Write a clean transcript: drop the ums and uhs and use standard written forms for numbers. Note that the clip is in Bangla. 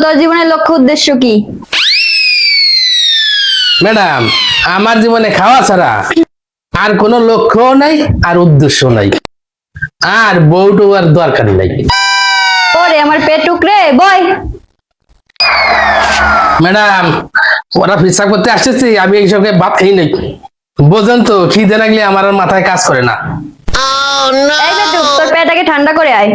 তোর জীবনের লক্ষ্য উদ্দেশ্য কি? ম্যাডাম, আমার জীবনে খাওয়া ছাড়া আর কোনো লক্ষ্য নাই, আর উদ্দেশ্য নাই, আর বউটু আর দরকার নাই। ওরে আমার পেট টুকরে বই। ম্যাডাম, ওরা পিছাব করতে আসতেছি, আমি এইসবকে বাদ খাই নাই। বোঝেন তো, খিদে লাগলে আমার আর মাথায় কাজ করে না। এই বেটুক, তোর পেটটাকে ঠান্ডা করে আয়।